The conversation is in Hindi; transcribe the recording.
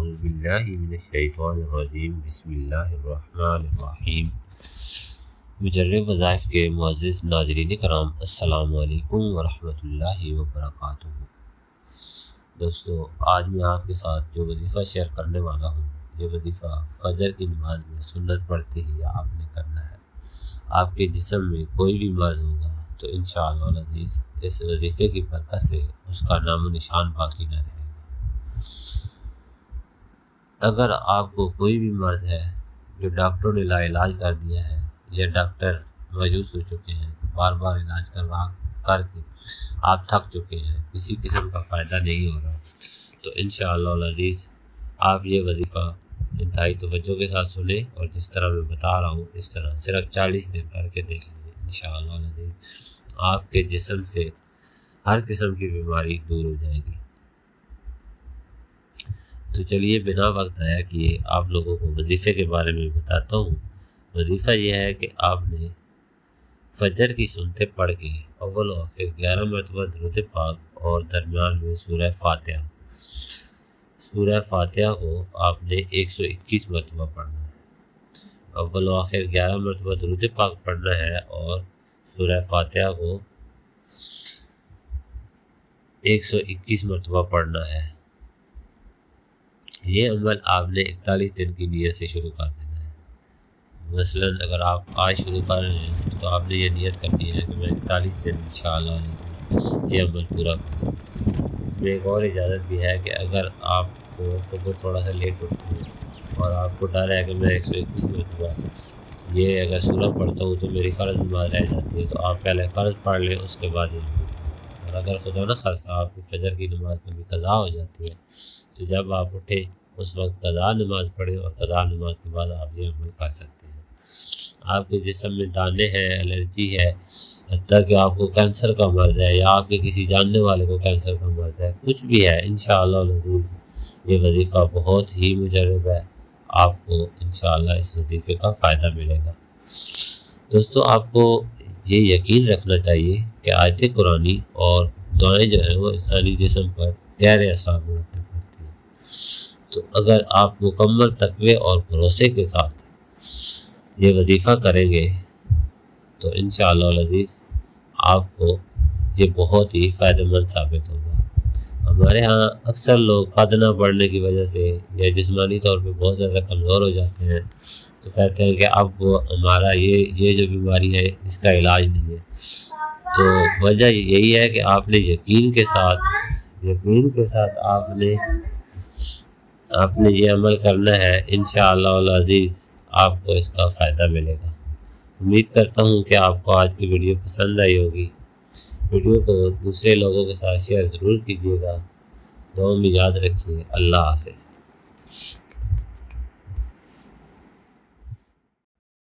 औज़ुबिल्लाहि मिनश्शैतानिर्रजीम बिस्मिल्लाहिर्रहमानिर्रहीम। मुजर्रिब वज़ाइफ के मुअज़्ज़िज़ नाज़रीन कराम, अस्सलामु अलैकुम वरहमतुल्लाहि वबरकातुहू। दोस्तों, आज मैं आपके साथ जो वजीफ़ा शेयर करने वाला हूँ, ये वजीफ़ा फ़जर की नमाज में सुन्नत पढ़ते ही आपने करना है। आपके जिस्म में कोई भी मर्ज़ होगा तो इंशाअल्लाह अज़ीज़ इस वजीफ़े की बरकत से उसका नामो निशान बाकी न रहेगा। अगर आपको कोई भी मर्ज़ है जो डॉक्टरों ने लाइलाज कर दिया है या डॉक्टर मायूस हो चुके हैं, बार बार इलाज करके आप थक चुके हैं, किसी किस्म का फ़ायदा नहीं हो रहा, तो इंशाअल्लाह अज़ीज़ आप ये वजीफ़ा इंतहाई तवज्जो के साथ सुने और जिस तरह मैं बता रहा हूँ इस तरह सिर्फ 40 दिन करके देख लीजिए। इंशाअल्लाह अज़ीज़ आपके जिस्म से हर किस्म की बीमारी दूर हो जाएगी। तो चलिए बिना वक्त ज़ाया किए आप लोगों को वजीफ़े के बारे में बताता हूँ। वजीफ़ा यह है कि आपने फजर की सुनते पढ़ के अव्वल और आखिर 11 मरतबा दुरूद पाक और दरमियान में सूरह फातिहा को आपने 121 मरतबा पढ़ना है। अव्वल और आखिर 11 मरतबा दुरूद पाक पढ़ना है और सूरह फातिहा को 121 मरतबा पढ़ना है। ये अमल आपने 41 दिन की नीयत से शुरू कर देना है। मसलन अगर आप आज शुरू कर रहे हैं तो आपने ये नियत करनी है कि मैं 41 दिन इंशाअल्लाह ये अमल पूरा करूँ। इसमें एक और इजाज़त भी है कि अगर आपको सुबह थोड़ा सा लेट उठते हैं और आपको डर है कि मैं 121 मरतबा ये अगर सूरह पढ़ता हूँ तो मेरी फ़र्ज़ नमाज रह जाती है, तो आप पहले फ़र्ज़ पढ़ लें, उसके बाद ये। और अगर खुदा न खास्ता आपकी फजर की नमाज कभी कज़ा हो जाती है तो जब आप उठे उस वक्त कज़ा नमाज पढ़ें और कज़ा नमाज के बाद आप ये अमल कर सकते हैं। आपके जिस्म में दाने हैं, एलर्जी है, हत्ता कि आपको कैंसर का मर्ज़ है या आपके किसी जानने वाले को कैंसर का मर्ज़ है, कुछ भी है, इंशाअल्लाह अज़ीज़ ये वजीफ़ा बहुत ही मुजर्रब है। आपको इंशाअल्लाह इस वजीफ़े का फ़ायदा मिलेगा। दोस्तों, आपको ये यकीन रखना चाहिए कि आयत कुरानी और दुआएं जो हैं वो इंसानी जिस्म पर गहरे असर मुरतब करती हैं। तो अगर आप मुकम्मल तक़वे और भरोसे के साथ ये वजीफ़ा करेंगे तो इंशाअल्लाह अज़ीज़ आपको ये बहुत ही फ़ायदेमंद साबित होगा। हमारे यहाँ अक्सर लोग कद न बढ़ने की वजह से या जिस्मानी तौर पे बहुत ज़्यादा कमज़ोर हो जाते हैं, तो कहते हैं कि अब वो हमारा ये जो बीमारी है इसका इलाज नहीं है। तो वजह यही है कि आपने यकीन के साथ आपने ये अमल करना है। इंशाअल्लाह अज़ीज़ आपको इसका फ़ायदा मिलेगा। उम्मीद करता हूँ कि आपको आज की वीडियो पसंद आई होगी। वीडियो को दूसरे लोगों के साथ शेयर ज़रूर कीजिएगा। दुआ में याद रखिए। अल्लाह हाफ़िज़।